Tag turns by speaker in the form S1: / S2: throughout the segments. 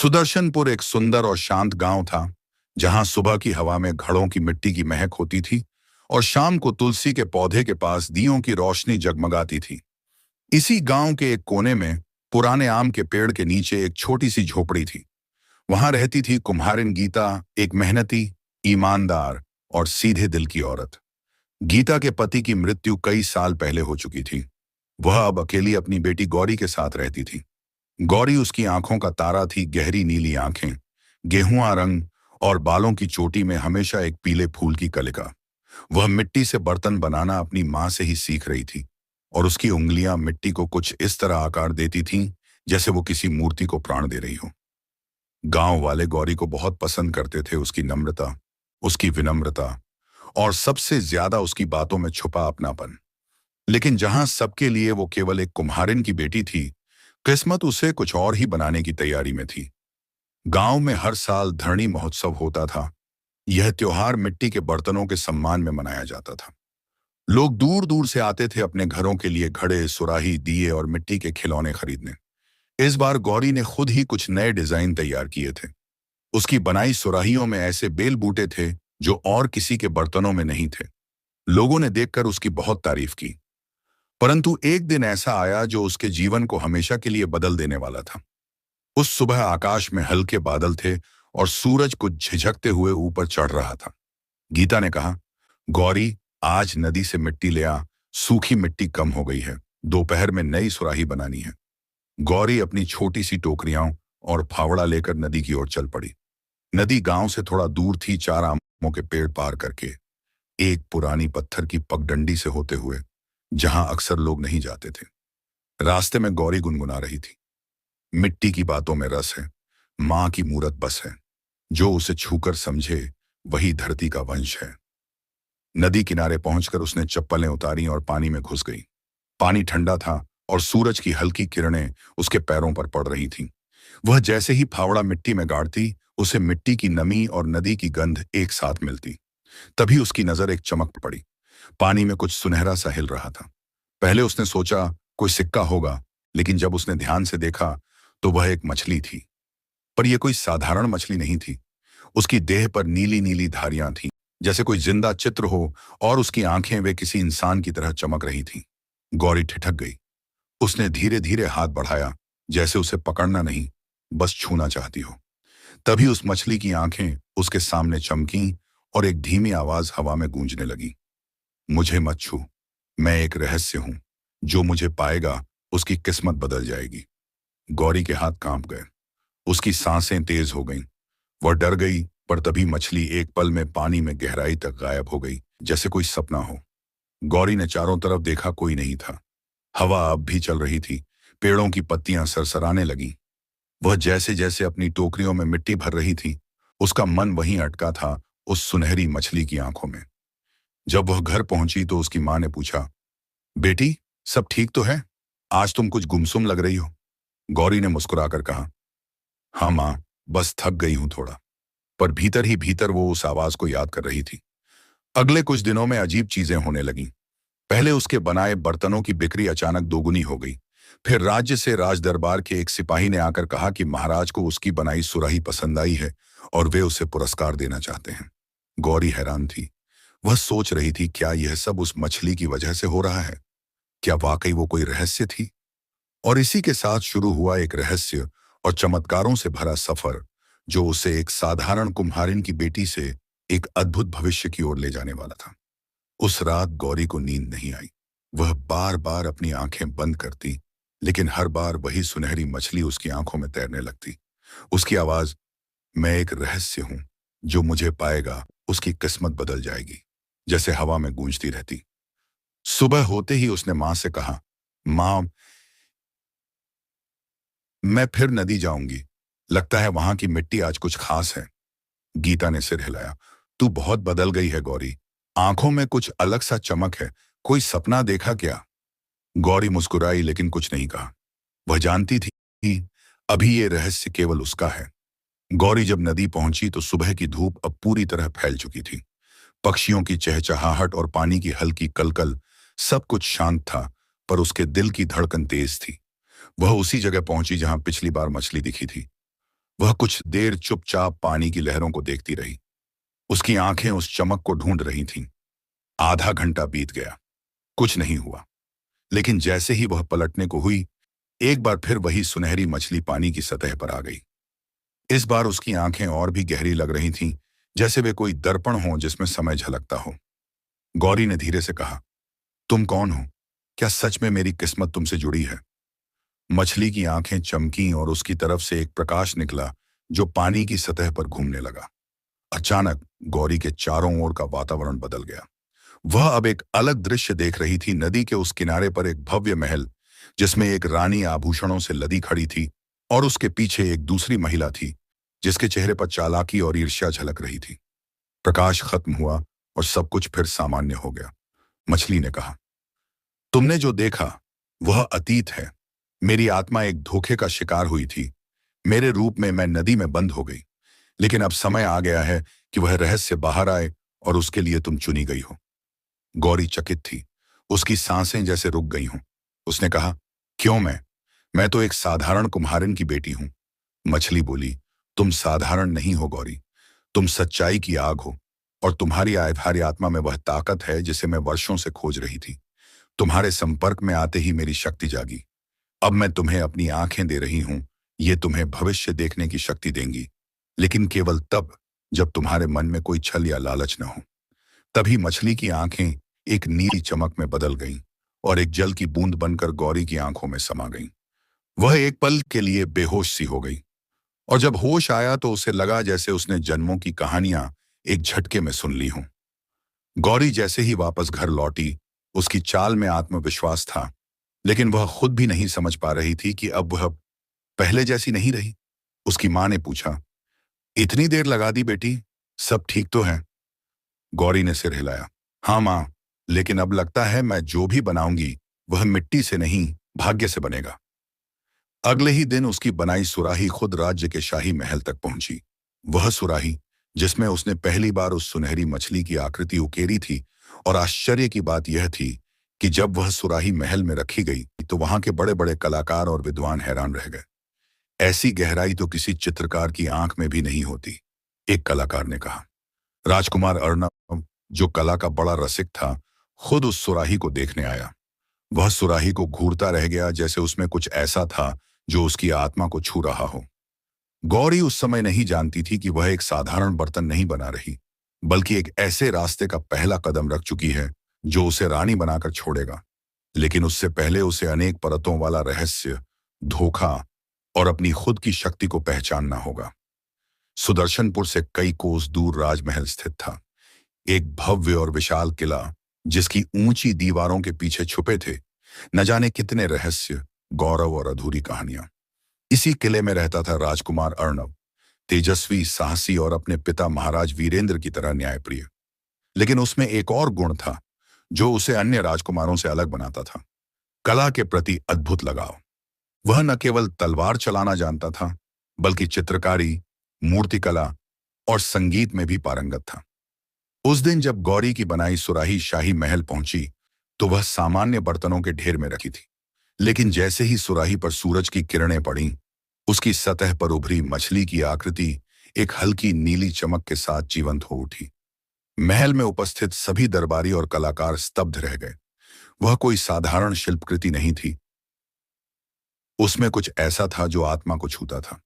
S1: सुदर्शनपुर एक सुंदर और शांत गांव था, जहां सुबह की हवा में घड़ों की मिट्टी की महक होती थी और शाम को तुलसी के पौधे के पास दियों की रोशनी जगमगाती थी। इसी गांव के एक कोने में पुराने आम के पेड़ के नीचे एक छोटी सी झोपड़ी थी। वहां रहती थी कुम्हारिन गीता, एक मेहनती, ईमानदार और सीधे दिल की औरत। गीता के पति की मृत्यु कई साल पहले हो चुकी थी। वह अब अकेली अपनी बेटी गौरी के साथ रहती थी। गौरी उसकी आंखों का तारा थी, गहरी नीली आंखें, गेहुआ रंग और बालों की चोटी में हमेशा एक पीले फूल की कलिका। वह मिट्टी से बर्तन बनाना अपनी माँ से ही सीख रही थी और उसकी उंगलियां मिट्टी को कुछ इस तरह आकार देती थीं जैसे वो किसी मूर्ति को प्राण दे रही हो। गांव वाले गौरी को बहुत पसंद करते थे, उसकी नम्रता, उसकी विनम्रता और सबसे ज्यादा उसकी बातों में छुपा अपनापन। लेकिन जहां सबके लिए वो केवल एक कुम्हारिन की बेटी थी, किस्मत उसे कुछ और ही बनाने की तैयारी में थी। गांव में हर साल धरनी महोत्सव होता था। यह त्योहार मिट्टी के बर्तनों के सम्मान में मनाया जाता था। लोग दूर दूर से आते थे अपने घरों के लिए घड़े, सुराही, दिए और मिट्टी के खिलौने खरीदने। इस बार गौरी ने खुद ही कुछ नए डिजाइन तैयार किए थे। उसकी बनाई सुराहियों में ऐसे बेल बूटे थे जो और किसी के बर्तनों में नहीं थे। लोगों ने देखकर उसकी बहुत तारीफ की। परंतु एक दिन ऐसा आया जो उसके जीवन को हमेशा के लिए बदल देने वाला था। उस सुबह आकाश में हल्के बादल थे और सूरज कुछ झिझकते हुए ऊपर चढ़ रहा था। गीता ने कहा, गौरी, आज नदी से मिट्टी ले आ, सूखी मिट्टी कम हो गई है, दोपहर में नई सुराही बनानी है। गौरी अपनी छोटी सी टोकरियां और फावड़ा लेकर नदी की ओर चल पड़ी। नदी गांव से थोड़ा दूर थी, चार आमों के पेड़ पार करके, एक पुरानी पत्थर की पगडंडी से होते हुए, जहां अक्सर लोग नहीं जाते थे। रास्ते में गौरी गुनगुना रही थी, मिट्टी की बातों में रस है, माँ की मूरत बस है, जो उसे छूकर समझे वही धरती का वंश है। नदी किनारे पहुंचकर उसने चप्पलें उतारी और पानी में घुस गई। पानी ठंडा था और सूरज की हल्की किरणें उसके पैरों पर पड़ रही थीं। वह जैसे ही फावड़ा मिट्टी में गाड़ती, उसे मिट्टी की नमी और नदी की गंध एक साथ मिलती। तभी उसकी नजर एक चमक पड़ी। पानी में कुछ सुनहरा सा हिल रहा था। पहले उसने सोचा कोई सिक्का होगा, लेकिन जब उसने ध्यान से देखा तो वह एक मछली थी। पर यह कोई साधारण मछली नहीं थी। उसकी देह पर नीली नीली धारियां थीं, जैसे कोई जिंदा चित्र हो, और उसकी आंखें वे किसी इंसान की तरह चमक रही थीं। गौरी ठिठक गई। उसने धीरे धीरे हाथ बढ़ाया, जैसे उसे पकड़ना नहीं, बस छूना चाहती हो। तभी उस मछली की आंखें उसके सामने चमकीं और एक धीमी आवाज हवा में गूंजने लगी, मुझे मत छू, मैं एक रहस्य हूं, जो मुझे पाएगा उसकी किस्मत बदल जाएगी। गौरी के हाथ कांप गए, उसकी सांसें तेज हो गईं। वह डर गई, पर तभी मछली एक पल में पानी में गहराई तक गायब हो गई, जैसे कोई सपना हो। गौरी ने चारों तरफ देखा, कोई नहीं था। हवा अब भी चल रही थी, पेड़ों की पत्तियां सरसराने लगीं। वह जैसे जैसे अपनी टोकरियों में मिट्टी भर रही थी, उसका मन वहीं अटका था, उस सुनहरी मछली की आंखों में। जब वह घर पहुंची तो उसकी मां ने पूछा, बेटी, सब ठीक तो है? आज तुम कुछ गुमसुम लग रही हो। गौरी ने मुस्कुराकर कहा, हाँ मां, बस थक गई हूं थोड़ा। पर भीतर ही भीतर वो उस आवाज को याद कर रही थी। अगले कुछ दिनों में अजीब चीजें होने लगीं। पहले उसके बनाए बर्तनों की बिक्री अचानक दोगुनी हो गई। फिर राज्य से राजदरबार के एक सिपाही ने आकर कहा कि महाराज को उसकी बनाई सुराही पसंद आई है और वे उसे पुरस्कार देना चाहते हैं। गौरी हैरान थी। वह सोच रही थी, क्या यह सब उस मछली की वजह से हो रहा है? क्या वाकई वो कोई रहस्य थी? और इसी के साथ शुरू हुआ एक रहस्य और चमत्कारों से भरा सफर, जो उसे एक साधारण कुम्हारिन की बेटी से एक अद्भुत भविष्य की ओर ले जाने वाला था। उस रात गौरी को नींद नहीं आई। वह बार बार अपनी आंखें बंद करती, लेकिन हर बार वही सुनहरी मछली उसकी आंखों में तैरने लगती। उसकी आवाज, मैं एक रहस्य हूं, जो मुझे पाएगा उसकी किस्मत बदल जाएगी, जैसे हवा में गूंजती रहती। सुबह होते ही उसने मां से कहा, मां, मैं फिर नदी जाऊंगी, लगता है वहां की मिट्टी आज कुछ खास है। गीता ने सिर हिलाया, तू बहुत बदल गई है गौरी, आंखों में कुछ अलग सा चमक है, कोई सपना देखा क्या? गौरी मुस्कुराई, लेकिन कुछ नहीं कहा। वह जानती थी कि अभी ये रहस्य केवल उसका है। गौरी जब नदी पहुंची तो सुबह की धूप अब पूरी तरह फैल चुकी थी। पक्षियों की चहचहाहट और पानी की हल्की कलकल, सब कुछ शांत था, पर उसके दिल की धड़कन तेज थी। वह उसी जगह पहुंची जहां पिछली बार मछली दिखी थी। वह कुछ देर चुपचाप पानी की लहरों को देखती रही। उसकी आंखें उस चमक को ढूंढ रही थीं। आधा घंटा बीत गया, कुछ नहीं हुआ। लेकिन जैसे ही वह पलटने को हुई, एक बार फिर वही सुनहरी मछली पानी की सतह पर आ गई। इस बार उसकी आंखें और भी गहरी लग रही थीं, जैसे वे कोई दर्पण हो जिसमें समय झलकता हो। गौरी ने धीरे से कहा, तुम कौन हो? क्या सच में मेरी किस्मत तुमसे जुड़ी है? मछली की आंखें चमकीं और उसकी तरफ से एक प्रकाश निकला जो पानी की सतह पर घूमने लगा। अचानक गौरी के चारों ओर का वातावरण बदल गया। वह अब एक अलग दृश्य देख रही थी। नदी के उस किनारे पर एक भव्य महल, जिसमें एक रानी आभूषणों से लदी खड़ी थी, और उसके पीछे एक दूसरी महिला थी जिसके चेहरे पर चालाकी और ईर्ष्या झलक रही थी। प्रकाश खत्म हुआ और सब कुछ फिर सामान्य हो गया। मछली ने कहा, तुमने जो देखा वह अतीत है। मेरी आत्मा एक धोखे का शिकार हुई थी। मेरे रूप में मैं नदी में बंद हो गई, लेकिन अब समय आ गया है कि वह रहस्य बाहर आए, और उसके लिए तुम चुनी गई हो। गौरी चकित थी, उसकी सांसें जैसे रुक गई हों। उसने कहा, क्यों मैं तो एक साधारण कुम्हारिन की बेटी हूं। मछली बोली, तुम साधारण नहीं हो गौरी, तुम सच्चाई की आग हो, और तुम्हारी आत्मा में वह ताकत है जिसे मैं वर्षों से खोज रही थी। तुम्हारे संपर्क में आते ही मेरी शक्ति जागी। अब मैं तुम्हें अपनी आंखें दे रही हूं। ये तुम्हें भविष्य देखने की शक्ति देंगी, लेकिन केवल तब जब तुम्हारे मन में कोई छल या लालच न हो। तभी मछली की आंखें एक नीली चमक में बदल गईं और एक जल की बूंद बनकर गौरी की आंखों में समा गईं। वह एक पल के लिए बेहोश सी हो गई, और जब होश आया तो उसे लगा जैसे उसने जन्मों की कहानियां एक झटके में सुन ली हों। गौरी जैसे ही वापस घर लौटी, उसकी चाल में आत्मविश्वास था, लेकिन वह खुद भी नहीं समझ पा रही थी कि अब वह पहले जैसी नहीं रही। उसकी मां ने पूछा, इतनी देर लगा दी बेटी, सब ठीक तो है? गौरी ने सिर हिलाया, हाँ मां, लेकिन अब लगता है मैं जो भी बनाऊंगी वह मिट्टी से नहीं, भाग्य से बनेगा। अगले ही दिन उसकी बनाई सुराही खुद राज्य के शाही महल तक पहुंची। वह सुराही जिसमें उसने पहली बार उस सुनहरी मछली की आकृति उकेरी थी, और आश्चर्य की बात यह थी कि जब वह सुराही महल में रखी गई तो वहां के बड़े बड़े कलाकार और विद्वान हैरान रह गए। ऐसी गहराई तो किसी चित्रकार की आंख में भी नहीं होती, एक कलाकार ने कहा। राजकुमार अर्णव, जो कला का बड़ा रसिक था, खुद उस सुराही को देखने आया। वह सुराही को घूरता रह गया जैसे उसमें कुछ ऐसा था जो उसकी आत्मा को छू रहा हो। गौरी उस समय नहीं जानती थी कि वह एक साधारण बर्तन नहीं बना रही, बल्कि एक ऐसे रास्ते का पहला कदम रख चुकी है जो उसे रानी बनाकर छोड़ेगा। लेकिन उससे पहले उसे अनेक परतों वाला रहस्य, धोखा और अपनी खुद की शक्ति को पहचानना होगा। सुदर्शनपुर से कई कोस दूर राजमहल स्थित था, एक भव्य और विशाल किला जिसकी ऊंची दीवारों के पीछे छुपे थे न जाने कितने रहस्य, गौरव और अधूरी कहानियां। इसी किले में रहता था राजकुमार अर्णव, तेजस्वी, साहसी और अपने पिता महाराज वीरेंद्र की तरह न्यायप्रिय। लेकिन उसमें एक और गुण था जो उसे अन्य राजकुमारों से अलग बनाता था, कला के प्रति अद्भुत लगाव। वह न केवल तलवार चलाना जानता था, बल्कि चित्रकारी, मूर्तिकला और संगीत में भी पारंगत था। उस दिन जब गौरी की बनाई सुराही शाही महल पहुंची तो वह सामान्य बर्तनों के ढेर में रखी थी, लेकिन जैसे ही सुराही पर सूरज की किरणें पड़ीं, उसकी सतह पर उभरी मछली की आकृति एक हल्की नीली चमक के साथ जीवंत हो उठी। महल में उपस्थित सभी दरबारी और कलाकार स्तब्ध रह गए। वह कोई साधारण शिल्पकृति नहीं थी, उसमें कुछ ऐसा था जो आत्मा को छूता था।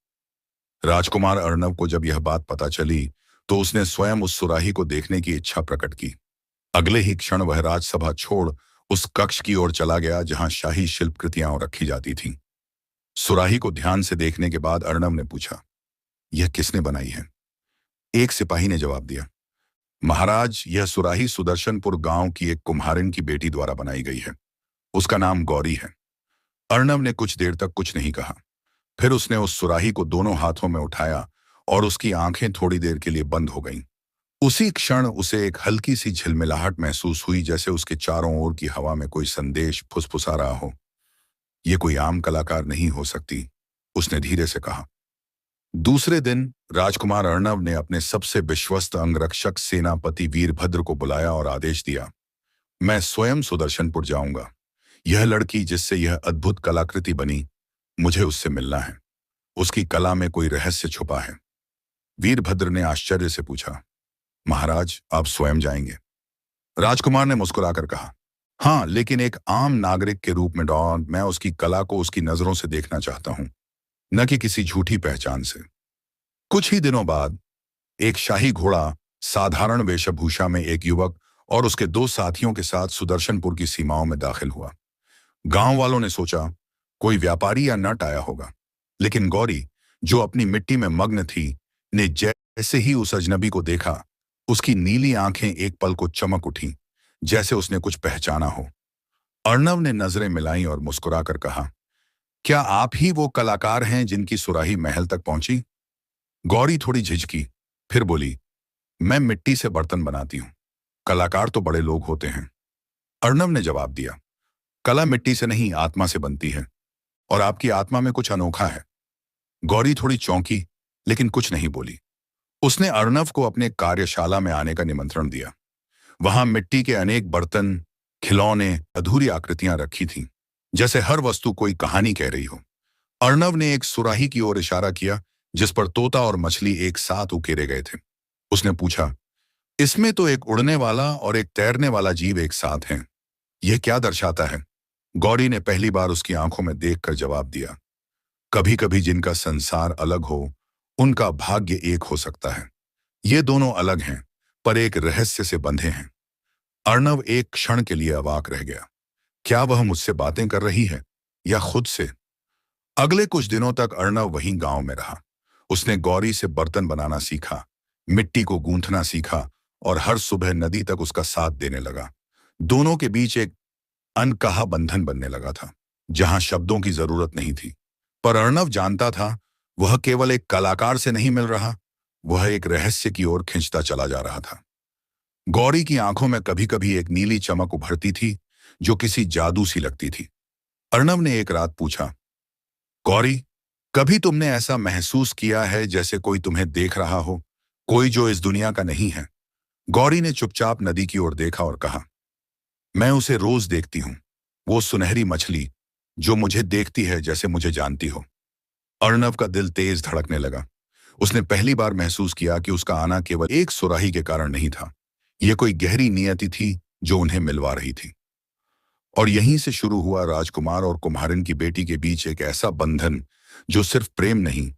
S1: राजकुमार अर्णव को जब यह बात पता चली तो उसने स्वयं उस सुराही को देखने की इच्छा प्रकट की। अगले ही क्षण वह राजसभा छोड़ उस कक्ष की ओर चला गया जहां शाही शिल्पकृतियां रखी जाती थीं। सुराही को ध्यान से देखने के बाद अर्णव ने पूछा, यह किसने बनाई है? एक सिपाही ने जवाब दिया, महाराज, यह सुराही सुदर्शनपुर गांव की एक कुम्हारिन की बेटी द्वारा बनाई गई है। उसका नाम गौरी है। अर्णव ने कुछ देर तक कुछ नहीं कहा। फिर उसने उस सुराही को दोनों हाथों में उठाया और उसकी आंखें थोड़ी देर के लिए बंद हो गईं। उसी क्षण उसे एक हल्की सी झिलमिलाहट महसूस हुई, जैसे उसके चारों ओर की हवा में कोई संदेश फुसफुसा रहा हो। यह कोई आम कलाकार नहीं हो सकती, उसने धीरे से कहा। दूसरे दिन राजकुमार अर्णव ने अपने सबसे विश्वस्त अंगरक्षक सेनापति वीरभद्र को बुलाया और आदेश दिया, मैं स्वयं सुदर्शनपुर जाऊंगा। यह लड़की जिससे यह अद्भुत कलाकृति बनी, मुझे उससे मिलना है। उसकी कला में कोई रहस्य छुपा है। वीरभद्र ने आश्चर्य से पूछा, महाराज, आप स्वयं जाएंगे? राजकुमार ने मुस्कुराकर कहा, हाँ, लेकिन एक आम नागरिक के रूप में डॉन, मैं उसकी कला को उसकी नजरों से देखना चाहता हूं, न कि किसी झूठी पहचान से। कुछ ही दिनों बाद एक शाही घोड़ा साधारण वेशभूषा में एक युवक और उसके दो साथियों के साथ सुदर्शनपुर की सीमाओं में दाखिल हुआ। गांव वालों ने सोचा कोई व्यापारी या नट आया होगा, लेकिन गौरी, जो अपनी मिट्टी में मग्न थी, ने जैसे ही उस अजनबी को देखा, उसकी नीली आंखें एक पल को चमक उठीं, जैसे उसने कुछ पहचाना हो। अर्णव ने नजरें मिलाई और मुस्कुराकर कहा, क्या आप ही वो कलाकार हैं जिनकी सुराही महल तक पहुंची? गौरी थोड़ी झिझकी, फिर बोली, मैं मिट्टी से बर्तन बनाती हूं, कलाकार तो बड़े लोग होते हैं। अर्णव ने जवाब दिया, कला मिट्टी से नहीं, आत्मा से बनती है, और आपकी आत्मा में कुछ अनोखा है। गौरी थोड़ी चौंकी, लेकिन कुछ नहीं बोली। उसने अर्णव को अपने कार्यशाला में आने का निमंत्रण दिया। वहां मिट्टी के अनेक बर्तन, खिलौने, अधूरी आकृतियां रखी थीं, जैसे हर वस्तु कोई कहानी कह रही हो। अर्णव ने एक सुराही की ओर इशारा किया, जिस पर तोता और मछली एक साथ उकेरे गए थे। उसने पूछा, इसमें तो एक उड़ने वाला और एक तैरने वाला जीव एक साथ हैं, यह क्या दर्शाता है? गौरी ने पहली बार उसकी आंखों में देखकर जवाब दिया, कभी कभी जिनका संसार अलग हो, उनका भाग्य एक हो सकता है। ये दोनों अलग हैं, पर एक रहस्य से बंधे हैं। अर्णव एक क्षण के लिए अवाक रह गया। क्या वह मुझसे बातें कर रही है, या खुद से? अगले कुछ दिनों तक अर्णव वहीं गांव में रहा। उसने गौरी से बर्तन बनाना सीखा, मिट्टी को गूंथना सीखा, और हर सुबह नदी तक उसका साथ देने लगा। दोनों के बीच एक अनकहा बंधन बनने लगा था, जहां शब्दों की जरूरत नहीं थी। पर अर्णव जानता था, वह केवल एक कलाकार से नहीं मिल रहा, वह एक रहस्य की ओर खिंचता चला जा रहा था। गौरी की आंखों में कभी कभी एक नीली चमक उभरती थी, जो किसी जादू सी लगती थी। अर्णव ने एक रात पूछा, गौरी, कभी तुमने ऐसा महसूस किया है जैसे कोई तुम्हें देख रहा हो, कोई जो इस दुनिया का नहीं है? गौरी ने चुपचाप नदी की ओर देखा और कहा, मैं उसे रोज देखती हूं, वो सुनहरी मछली जो मुझे देखती है जैसे मुझे जानती हो। अर्णव का दिल तेज धड़कने लगा। उसने पहली बार महसूस किया कि उसका आना केवल एक सुराही के कारण नहीं था, यह कोई गहरी नियति थी जो उन्हें मिलवा रही थी। और यहीं से शुरू हुआ राजकुमार और कुम्हारिन की बेटी के बीच एक ऐसा बंधन जो सिर्फ प्रेम नहीं,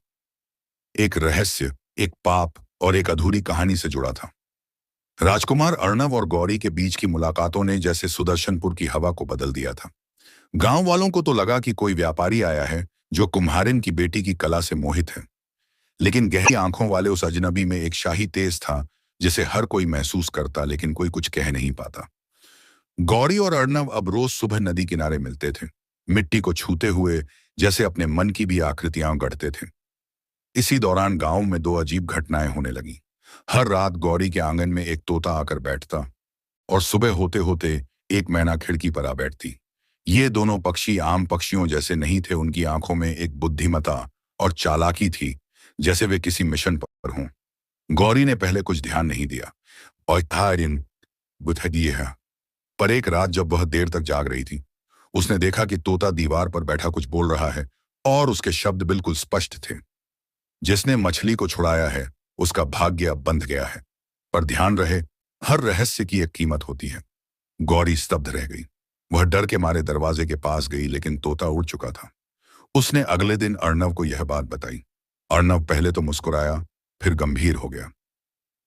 S1: एक रहस्य, एक पाप और एक अधूरी कहानी से जुड़ा था। राजकुमार अर्णव और गौरी के बीच की मुलाकातों ने जैसे सुदर्शनपुर की हवा को बदल दिया था। गांव वालों को तो लगा कि कोई व्यापारी आया है जो कुम्हारिन की बेटी की कला से मोहित है, लेकिन गहरी आंखों वाले उस अजनबी में एक शाही तेज था, जिसे हर कोई महसूस करता, लेकिन कोई कुछ कह नहीं पाता। गौरी और अर्णव अब रोज सुबह नदी किनारे मिलते थे, मिट्टी को छूते हुए, जैसे अपने मन की भी आकृतियां गढ़ते थे। इसी दौरान गांव में दो अजीब घटनाएं होने लगीं। हर रात गौरी के आंगन में एक तोता आकर बैठता, और सुबह होते होते एक मैना खिड़की पर आ बैठती। ये दोनों पक्षी आम पक्षियों जैसे नहीं थे, उनकी आंखों में एक बुद्धिमता और चालाकी थी, जैसे वे किसी मिशन पर हों। गौरी ने पहले कुछ ध्यान नहीं दिया और पर एक रात जब वह देर तक जाग रही थी, उसने देखा कि तोता दीवार पर बैठा कुछ बोल रहा है, और उसके शब्द बिल्कुल स्पष्ट थे, जिसने मछली को छुड़ाया है उसका भाग्य अब बंध गया है। पर ध्यान रहे, हर रहस्य की एक कीमत होती है। गौरी स्तब्ध रह गई। वह डर के मारे दरवाजे के पास गई, लेकिन तोता उड़ चुका था। उसने अगले दिन अर्णव को यह बात बताई। अर्णव पहले तो मुस्कुराया, फिर गंभीर हो गया।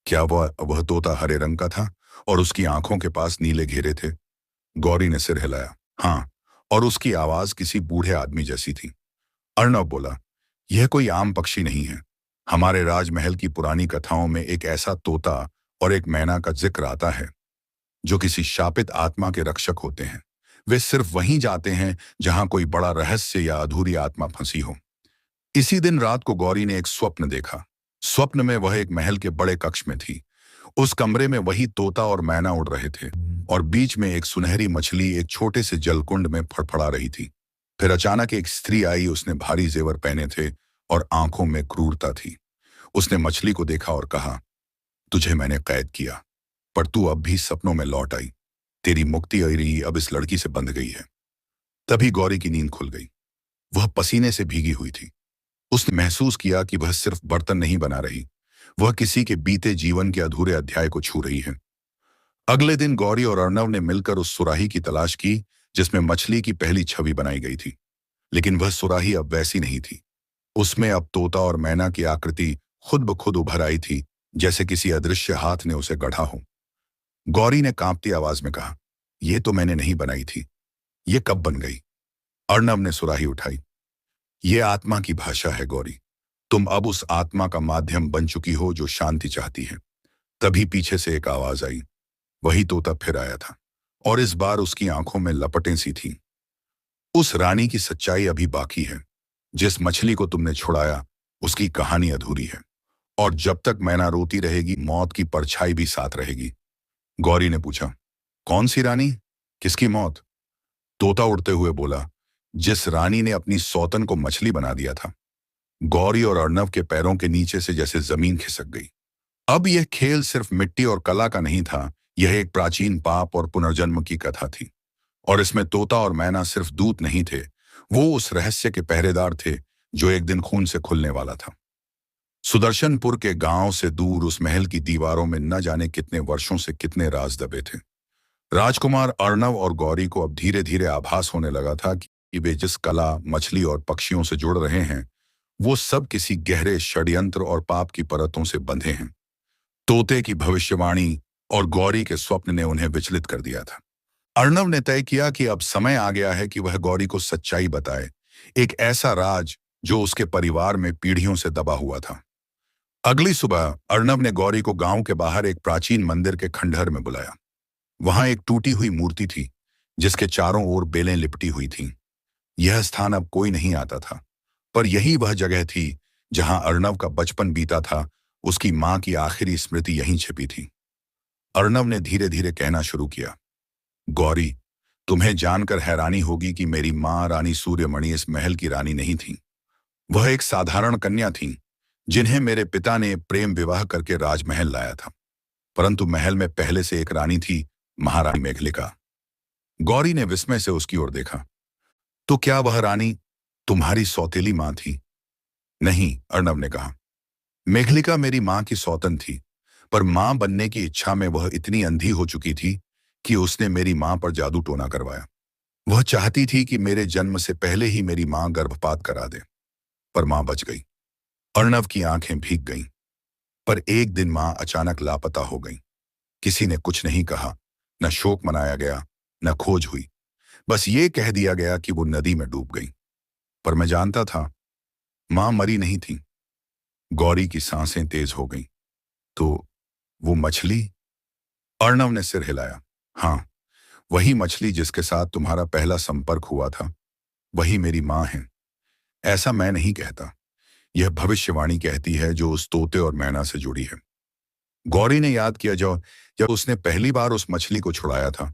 S1: क्या वह तोता हरे रंग का था और उसकी आंखों के पास नीले घेरे थे? गौरी ने सिर हिलाया। हाँ, और उसकी आवाज किसी बूढ़े आदमी जैसी थी। अर्णव बोला, यह कोई आम पक्षी नहीं है। हमारे राजमहल की पुरानी कथाओं में एक ऐसा तोता और एक मैना का जिक्र आता है, जो किसी शापित आत्मा के रक्षक होते हैं। वे सिर्फ वहीं जाते हैं जहां कोई बड़ा रहस्य या अधूरी आत्मा फंसी हो। इसी दिन रात को गौरी ने एक स्वप्न देखा। स्वप्न में वह एक महल के बड़े कक्ष में थी। उस कमरे में वही तोता और मैना उड़ रहे थे, और बीच में एक सुनहरी मछली एक छोटे से जलकुंड में फड़फड़ा रही थी। फिर अचानक एक स्त्री आई। उसने भारी जेवर पहने थे और आंखों में क्रूरता थी। उसने मछली को देखा और कहा, तुझे मैंने कैद किया, पर तू अब भी सपनों में लौट आई। तेरी मुक्ति अब इस लड़की से बंध गई है। तभी गौरी की नींद खुल गई। वह पसीने से भीगी हुई थी। उसने महसूस किया कि वह सिर्फ बर्तन नहीं बना रही, वह किसी के बीते जीवन के अधूरे अध्याय को छू रही है। अगले दिन गौरी और अर्णव ने मिलकर उस सुराही की तलाश की जिसमें मछली की पहली छवि बनाई गई थी। लेकिन वह सुराही अब वैसी नहीं थी। उसमें अब तोता और मैना की आकृति खुद ब खुद उभर आई थी, जैसे किसी अदृश्य हाथ ने उसे गढ़ा हो। गौरी ने कांपती आवाज में कहा, यह तो मैंने नहीं बनाई थी, ये कब बन गई? अर्णव ने सुराही उठाई। ये आत्मा की भाषा है गौरी, तुम अब उस आत्मा का माध्यम बन चुकी हो जो शांति चाहती है। तभी पीछे से एक आवाज आई। वही तोता फिर आया था, और इस बार उसकी आंखों में लपटें सी थीं। उस रानी की सच्चाई अभी बाकी है। जिस मछली को तुमने छुड़ाया, उसकी कहानी अधूरी है, और जब तक मैना रोती रहेगी, मौत की परछाई भी साथ रहेगी। गौरी ने पूछा, कौन सी रानी? किसकी मौत? तोता उड़ते हुए बोला, जिस रानी ने अपनी सौतन को मछली बना दिया था। गौरी और अर्णव के पैरों के नीचे से जैसे जमीन खिसक गई। अब यह खेल सिर्फ मिट्टी और कला का नहीं था, यह एक प्राचीन पाप और पुनर्जन्म की कथा थी। और इसमें तोता और मैना सिर्फ दूत नहीं थे, वो उस रहस्य के पहरेदार थे जो एक दिन खून से खुलने वाला था। सुदर्शनपुर के गांव से दूर उस महल की दीवारों में न जाने कितने वर्षों से कितने राज दबे थे। राजकुमार अर्णव और गौरी को अब धीरे धीरे आभास होने लगा था कि वे जिस कला, मछली और पक्षियों से जुड़ रहे हैं, वो सब किसी गहरे षड्यंत्र और पाप की परतों से बंधे हैं। तोते की भविष्यवाणी और गौरी के स्वप्न ने उन्हें विचलित कर दिया था। अर्णव ने तय किया कि अब समय आ गया है कि वह गौरी को सच्चाई बताए, एक ऐसा राज जो उसके परिवार में पीढ़ियों से दबा हुआ था। अगली सुबह अर्णव ने गौरी को गांव के बाहर एक प्राचीन मंदिर के खंडहर में बुलाया। वहां एक टूटी हुई मूर्ति थी जिसके चारों ओर बेलें लिपटी हुई थीं। यह स्थान अब कोई नहीं आता था, पर यही वह जगह थी जहां अर्णव का बचपन बीता था। उसकी मां की आखिरी स्मृति यहीं छिपी थी। अर्णव ने धीरे धीरे कहना शुरू किया, गौरी, तुम्हें जानकर हैरानी होगी कि मेरी मां रानी सूर्यमणि इस महल की रानी नहीं थी। वह एक साधारण कन्या थी जिन्हें मेरे पिता ने प्रेम विवाह करके राजमहल लाया था। परंतु महल में पहले से एक रानी थी, महारानी मेघलिका। गौरी ने विस्मय से उसकी ओर देखा। तो क्या वह रानी तुम्हारी सौतेली मां थी? नहीं, अर्णव ने कहा। मेघलिका मेरी मां की सौतन थी, पर मां बनने की इच्छा में वह इतनी अंधी हो चुकी थी कि उसने मेरी मां पर जादू टोना करवाया। वह चाहती थी कि मेरे जन्म से पहले ही मेरी मां गर्भपात करा दे, पर मां बच गई। अर्णव की आंखें भीग गईं। पर एक दिन मां अचानक लापता हो गई। किसी ने कुछ नहीं कहा, न शोक मनाया गया, न खोज हुई। बस ये कह दिया गया कि वो नदी में डूब गई। पर मैं जानता था, मां मरी नहीं थी। गौरी की सांसें तेज हो गईं। तो वो मछली? अर्णव ने सिर हिलाया। हाँ, वही मछली जिसके साथ तुम्हारा पहला संपर्क हुआ था, वही मेरी मां है। ऐसा मैं नहीं कहता, यह भविष्यवाणी कहती है जो उस तोते और मैना से जुड़ी है। गौरी ने याद किया, जब उसने पहली बार उस मछली को छुड़ाया था,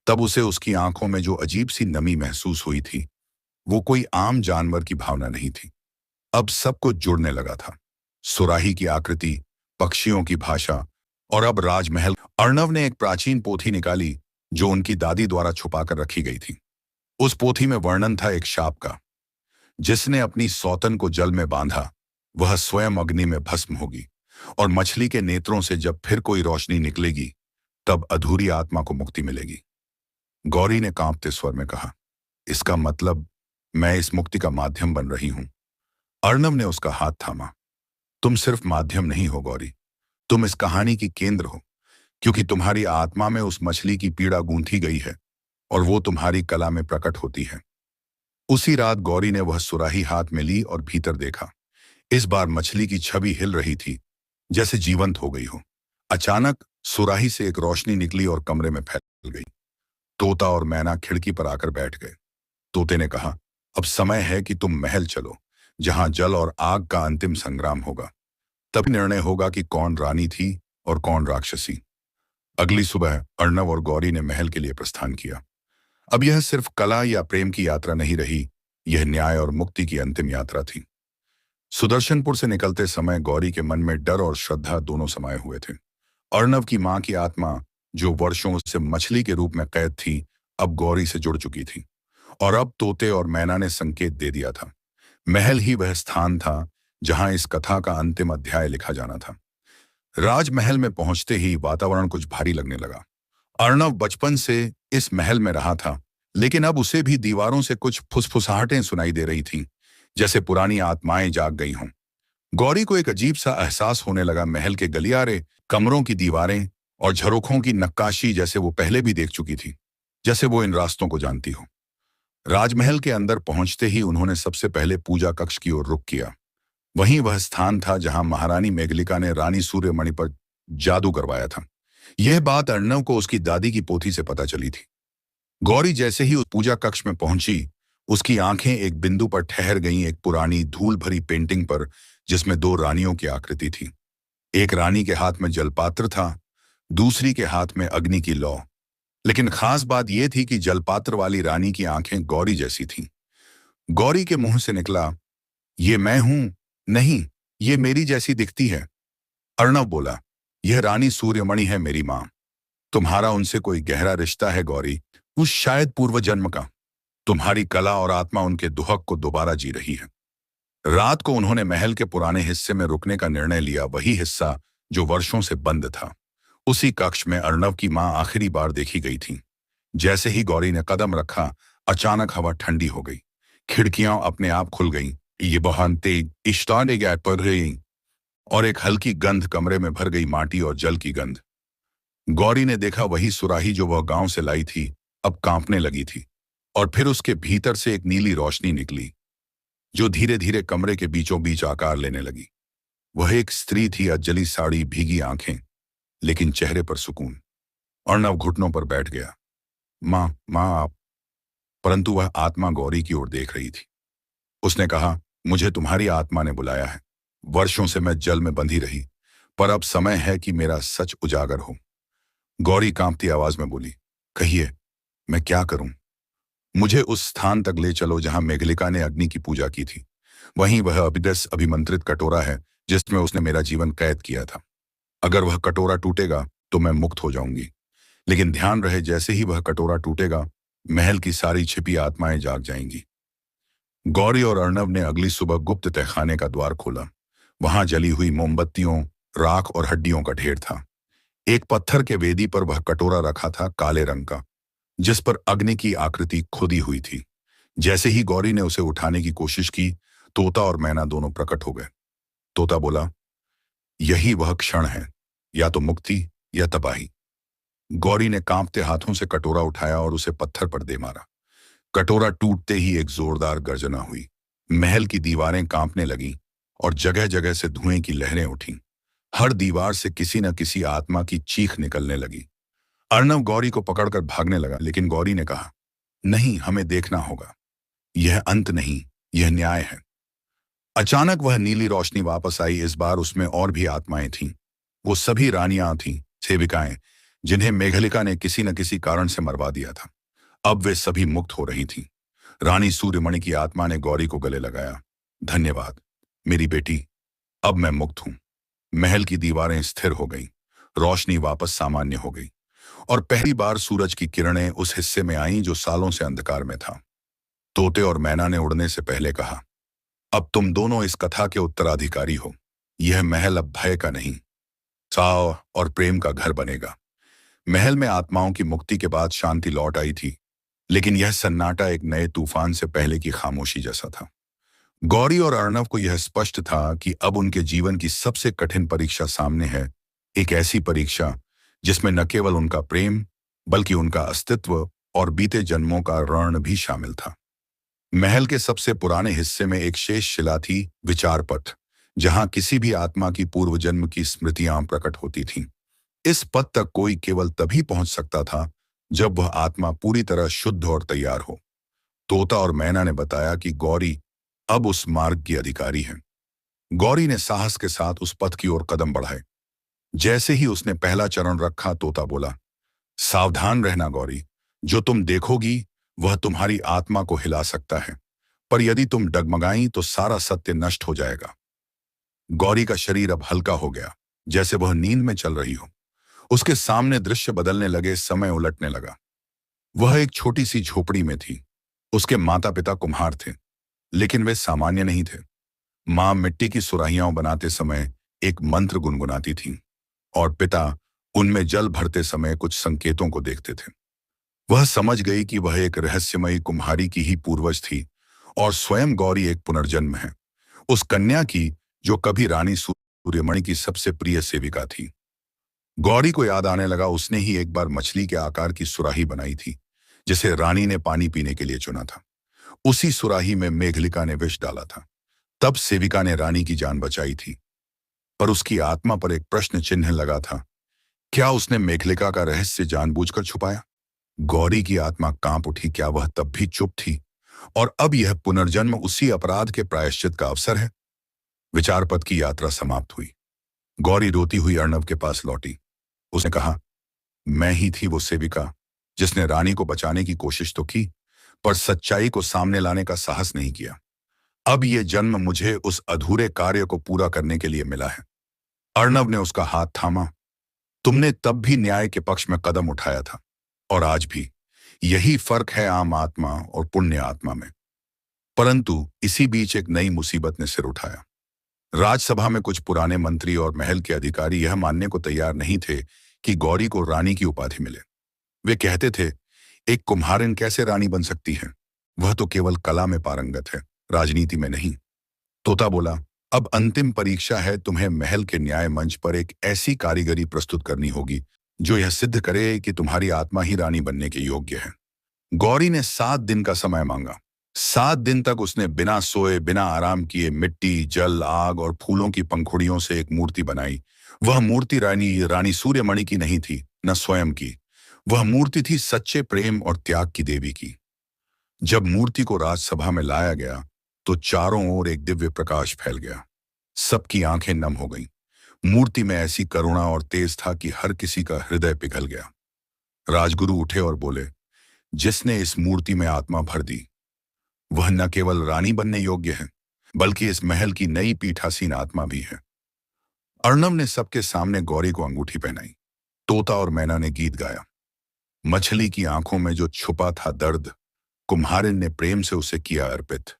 S1: तब उसे उसकी आंखों में जो अजीब सी नमी महसूस हुई थी, वो कोई आम जानवर की भावना नहीं थी। अब सब कुछ जुड़ने लगा था। सुराही की आकृति, पक्षियों की भाषा, और अब राजमहल। अर्णव ने एक प्राचीन पोथी निकाली जो उनकी दादी द्वारा छुपाकर रखी गई थी। उस पोथी में वर्णन था एक शाप का। जिसने अपनी सौतन को जल में बांधा, वह स्वयं अग्नि में भस्म होगी, और मछली के नेत्रों से जब फिर कोई रोशनी निकलेगी, तब अधूरी आत्मा को मुक्ति मिलेगी। गौरी ने कांपते स्वर में कहा, इसका मतलब मैं इस मुक्ति का माध्यम बन रही हूं। अर्णव ने उसका हाथ थामा। तुम सिर्फ माध्यम नहीं हो गौरी, तुम इस कहानी की केंद्र हो, क्योंकि तुम्हारी आत्मा में उस मछली की पीड़ा गूंथी गई है, और वो तुम्हारी कला में प्रकट होती है। उसी रात गौरी ने वह सुराही हाथ में ली और भीतर देखा। इस बार मछली की छवि हिल रही थी, जैसे जीवंत हो गई हो। अचानक सुराही से एक रोशनी निकली और कमरे में फैल गई। तोता और मैना खिड़की पर आकर बैठ गए। तोते ने कहा, अब समय है कि तुम महल चलो, जहां जल और आग का अंतिम संग्राम होगा। तभी निर्णय होगा कि कौन रानी थी और कौन राक्षसी। अगली सुबह अर्णव और गौरी ने महल के लिए प्रस्थान किया। अब यह सिर्फ कला या प्रेम की यात्रा नहीं रही, यह न्याय और मुक्ति की अंतिम यात्रा थी। सुदर्शनपुर से निकलते समय गौरी के मन में डर और श्रद्धा दोनों समाये हुए थे। अर्णव की मां की आत्मा, जो वर्षों से मछली के रूप में कैद थी, अब गौरी से जुड़ चुकी थी, और अब तोते और मैना ने संकेत दे दिया था। महल ही वह स्थान था जहां इस कथा का अंतिम अध्याय लिखा जाना था। राजमहल में पहुंचते ही वातावरण कुछ भारी लगने लगा। अर्णव बचपन से इस महल में रहा था, लेकिन अब उसे भी दीवारों से कुछ फुसफुसाहटें सुनाई दे रही थीं, जैसे पुरानी आत्माएं जाग गई हों। गौरी को एक अजीब सा एहसास होने लगा। महल के गलियारे, कमरों की दीवारें और झरोखों की नक्काशी जैसे वो पहले भी देख चुकी थी, जैसे वो इन रास्तों को जानती हो। राजमहल के अंदर पहुंचते ही उन्होंने सबसे पहले पूजा कक्ष की ओर रुख किया। वहीं वह स्थान था जहां महारानी मेघलिका ने रानी सूर्यमणि पर जादू करवाया था। यह बात अर्णव को उसकी दादी की पोथी से पता चली थी। गौरी जैसे ही उस पूजा कक्ष में पहुंची, उसकी आंखें एक बिंदु पर ठहर गईं, एक पुरानी धूल भरी पेंटिंग पर, जिसमें दो रानियों की आकृति थी। एक रानी के हाथ में जलपात्र था, दूसरी के हाथ में अग्नि की लौ। लेकिन खास बात यह थी कि जलपात्र वाली रानी की आंखें गौरी जैसी थीं। गौरी के मुंह से निकला, "ये मैं हूं?" "नहीं, ये मेरी जैसी दिखती है।" अर्णव बोला, "यह रानी सूर्यमणि है, मेरी मां। तुम्हारा उनसे कोई गहरा रिश्ता है गौरी, उस शायद पूर्व जन्म का। तुम्हारी कला और आत्मा उनके दुहक को दोबारा जी रही है।" रात को उन्होंने महल के पुराने हिस्से में रुकने का निर्णय लिया, वही हिस्सा जो वर्षों से बंद था। उसी कक्ष में अर्णव की मां आखिरी बार देखी गई थी। जैसे ही गौरी ने कदम रखा, अचानक हवा ठंडी हो गई। खिड़कियां अपने आप खुल गईं। ये बहुत तेज इश्तारे गैट पर रही और एक हल्की गंध कमरे में भर गई, माटी और जल की गंध। गौरी ने देखा वही सुराही जो वह गांव से लाई थी, अब कांपने लगी थी, और फिर उसके भीतर से एक नीली रोशनी निकली, जो धीरे धीरे कमरे के बीचों बीच आकार लेने लगी। वह एक स्त्री थी, अजली साड़ी, भीगी आंखें, लेकिन चेहरे पर सुकून। अर्णव घुटनों पर बैठ गया। मां, मां आप। परंतु वह आत्मा गौरी की ओर देख रही थी। उसने कहा, "मुझे तुम्हारी आत्मा ने बुलाया है। वर्षों से मैं जल में बंधी रही, पर अब समय है कि मेरा सच उजागर हो।" गौरी कांपती आवाज में बोली, "कहिए, मैं क्या करूं?" "मुझे उस स्थान तक ले चलो जहां मेघलिका ने अग्नि की पूजा की थी। वहीं वह अभिदस अभिमंत्रित कटोरा है जिसमें उसने मेरा जीवन कैद किया था। अगर वह कटोरा टूटेगा तो मैं मुक्त हो जाऊंगी। लेकिन ध्यान रहे, जैसे ही वह कटोरा टूटेगा, महल की सारी छिपी आत्माएं जाग जाएंगी।" गौरी और अर्णव ने अगली सुबह गुप्त तहखाने का द्वार खोला। वहां जली हुई मोमबत्तियों, राख और हड्डियों का ढेर था। एक पत्थर के वेदी पर वह कटोरा रखा था, काले रंग का, जिस पर अग्नि की आकृति खुदी हुई थी। जैसे ही गौरी ने उसे उठाने की कोशिश की, तोता और मैना दोनों प्रकट हो गए। तोता बोला, "यही वह क्षण है, या तो मुक्ति या तबाही।" गौरी ने कांपते हाथों से कटोरा उठाया और उसे पत्थर पर दे मारा। कटोरा टूटते ही एक जोरदार गर्जना हुई। महल की दीवारें कांपने लगीं और जगह जगह से धुएं की लहरें उठीं। हर दीवार से किसी न किसी आत्मा की चीख निकलने लगी। अर्णव गौरी को पकड़कर भागने लगा, लेकिन गौरी ने कहा, "नहीं, हमें देखना होगा। यह अंत नहीं, यह न्याय है।" अचानक वह नीली रोशनी वापस आई। इस बार उसमें और भी आत्माएं थीं। वो सभी रानियां थीं, सेविकाएं, जिन्हें मेघलिका ने किसी न किसी कारण से मरवा दिया था। अब वे सभी मुक्त हो रही थीं। रानी सूर्यमणि की आत्मा ने गौरी को गले लगाया। "धन्यवाद, मेरी बेटी, अब मैं मुक्त हूं।" महल की दीवारें स्थिर हो गईं, रोशनी वापस सामान्य हो गई, और पहली बार सूरज की किरणें उस हिस्से में आईं जो सालों से अंधकार में था। तोते और मैना ने उड़ने से पहले कहा, "अब तुम दोनों इस कथा के उत्तराधिकारी हो। यह महल अब भय का नहीं, उत्साह और प्रेम का घर बनेगा।" महल में आत्माओं की मुक्ति के बाद शांति लौट आई थी, लेकिन यह सन्नाटा एक नए तूफान से पहले की खामोशी जैसा था। गौरी और अर्णव को यह स्पष्ट था कि अब उनके जीवन की सबसे कठिन परीक्षा सामने है, एक ऐसी परीक्षा जिसमें न केवल उनका प्रेम, बल्कि उनका अस्तित्व और बीते जन्मों का ऋण भी शामिल था। महल के सबसे पुराने हिस्से में एक शेष शिला थी, विचार पथ, जहां किसी भी आत्मा की पूर्व जन्म की स्मृतियां प्रकट होती थीं। इस पथ तक कोई केवल तभी पहुंच सकता था जब वह आत्मा पूरी तरह शुद्ध और तैयार हो। तोता और मैना ने बताया कि गौरी अब उस मार्ग की अधिकारी है। गौरी ने साहस के साथ उस पथ की ओर कदम बढ़ाए। जैसे ही उसने पहला चरण रखा, तोता बोला, "सावधान रहना गौरी, जो तुम देखोगी वह तुम्हारी आत्मा को हिला सकता है, पर यदि तुम डगमगाई तो सारा सत्य नष्ट हो जाएगा।" गौरी का शरीर अब हल्का हो गया, जैसे वह नींद में चल रही हो। उसके सामने दृश्य बदलने लगे, समय उलटने लगा। वह एक छोटी सी झोपड़ी में थी। उसके माता पिता कुम्हार थे, लेकिन वे सामान्य नहीं थे। माँ मिट्टी की सुराहियां बनाते समय एक मंत्र गुनगुनाती थी और पिता उनमें जल भरते समय कुछ संकेतों को देखते थे। वह समझ गई कि वह एक रहस्यमयी कुम्हारी की ही पूर्वज थी और स्वयं गौरी एक पुनर्जन्म है, उस कन्या की जो कभी रानी सूर्यमणि की सबसे प्रिय सेविका थी। गौरी को याद आने लगा उसने ही एक बार मछली के आकार की सुराही बनाई थी जिसे रानी ने पानी पीने के लिए चुना था। उसी सुराही में मेघलिका ने विष डाला था। तब सेविका ने रानी की जान बचाई थी, पर उसकी आत्मा पर एक प्रश्न चिन्ह लगा था। क्या उसने मेघलिका का रहस्य जानबूझकर छुपाया? गौरी की आत्मा कांप उठी। क्या वह तब भी चुप थी और अब यह पुनर्जन्म उसी अपराध के प्रायश्चित का अवसर है? विचार पथ की यात्रा समाप्त हुई। गौरी रोती हुई अर्णव के पास लौटी। उसने कहा, मैं ही थी वो सेविका जिसने रानी को बचाने की कोशिश तो की, पर सच्चाई को सामने लाने का साहस नहीं किया। अब ये जन्म मुझे उस अधूरे कार्य को पूरा करने के लिए मिला है। अर्णव ने उसका हाथ थामा। तुमने तब भी न्याय के पक्ष में कदम उठाया था और आज भी। यही फर्क है आम आत्मा और पुण्य आत्मा में। परंतु इसी बीच एक नई मुसीबत ने सिर उठाया। राजसभा में कुछ पुराने मंत्री और महल के अधिकारी यह मानने को तैयार नहीं थे कि गौरी को रानी की उपाधि मिले। वे कहते थे, एक कुम्हारिन कैसे रानी बन सकती है? वह तो केवल कला में पारंगत है, राजनीति में नहीं। तोता बोला, अब अंतिम परीक्षा है। तुम्हें महल के न्याय मंच पर एक ऐसी कारीगरी प्रस्तुत करनी होगी जो यह सिद्ध करे कि तुम्हारी आत्मा ही रानी बनने के योग्य है। गौरी ने 7 दिन का समय मांगा। 7 दिन तक उसने बिना सोए बिना आराम किए मिट्टी, जल, आग और फूलों की पंखुड़ियों से एक मूर्ति बनाई। वह मूर्ति रानी सूर्यमणि की नहीं थी, न स्वयं की। वह मूर्ति थी सच्चे प्रेम और त्याग की देवी की। जब मूर्ति को राजसभा में लाया गया तो चारों ओर एक दिव्य प्रकाश फैल गया। सबकी आंखें नम हो गईं। मूर्ति में ऐसी करुणा और तेज था कि हर किसी का हृदय पिघल गया। राजगुरु उठे और बोले, जिसने इस मूर्ति में आत्मा भर दी वह न केवल रानी बनने योग्य है, बल्कि इस महल की नई पीठासीन आत्मा भी है। अर्णव ने सबके सामने गौरी को अंगूठी पहनाई। तोता और मैना ने गीत गाया। मछली की आंखों में जो छुपा था दर्द, कुम्हारिन ने प्रेम से उसे किया अर्पित।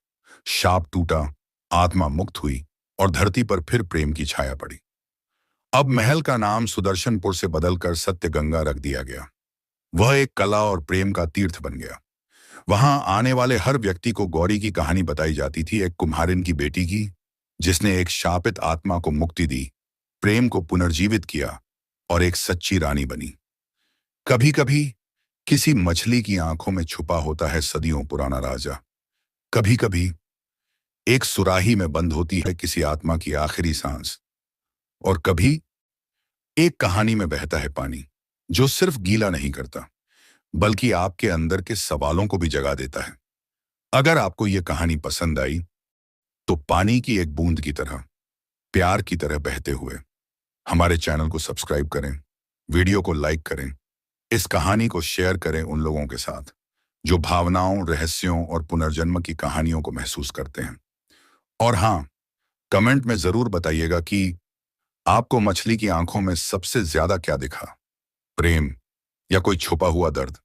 S1: शाप टूटा, आत्मा मुक्त हुई और धरती पर फिर प्रेम की छाया पड़ी। अब महल का नाम सुदर्शनपुर से बदलकर सत्यगंगा रख दिया गया। वह एक कला और प्रेम का तीर्थ बन गया। वहां आने वाले हर व्यक्ति को गौरी की कहानी बताई जाती थी, एक कुम्हारिन की बेटी की जिसने एक शापित आत्मा को मुक्ति दी, प्रेम को पुनर्जीवित किया और एक सच्ची रानी बनी। कभी कभी किसी मछली की आंखों में छुपा होता है सदियों पुराना राजा। कभी कभी एक सुराही में बंद होती है किसी आत्मा की आखिरी सांस। और कभी एक कहानी में बहता है पानी जो सिर्फ गीला नहीं करता बल्कि आपके अंदर के सवालों को भी जगा देता है। अगर आपको यह कहानी पसंद आई तो पानी की एक बूंद की तरह, प्यार की तरह बहते हुए हमारे चैनल को सब्सक्राइब करें, वीडियो को लाइक करें, इस कहानी को शेयर करें उन लोगों के साथ जो भावनाओं, रहस्यों और पुनर्जन्म की कहानियों को महसूस करते हैं। और हाँ, कमेंट में जरूर बताइएगा कि आपको मछली की आंखों में सबसे ज्यादा क्या दिखा, प्रेम या कोई छुपा हुआ दर्द।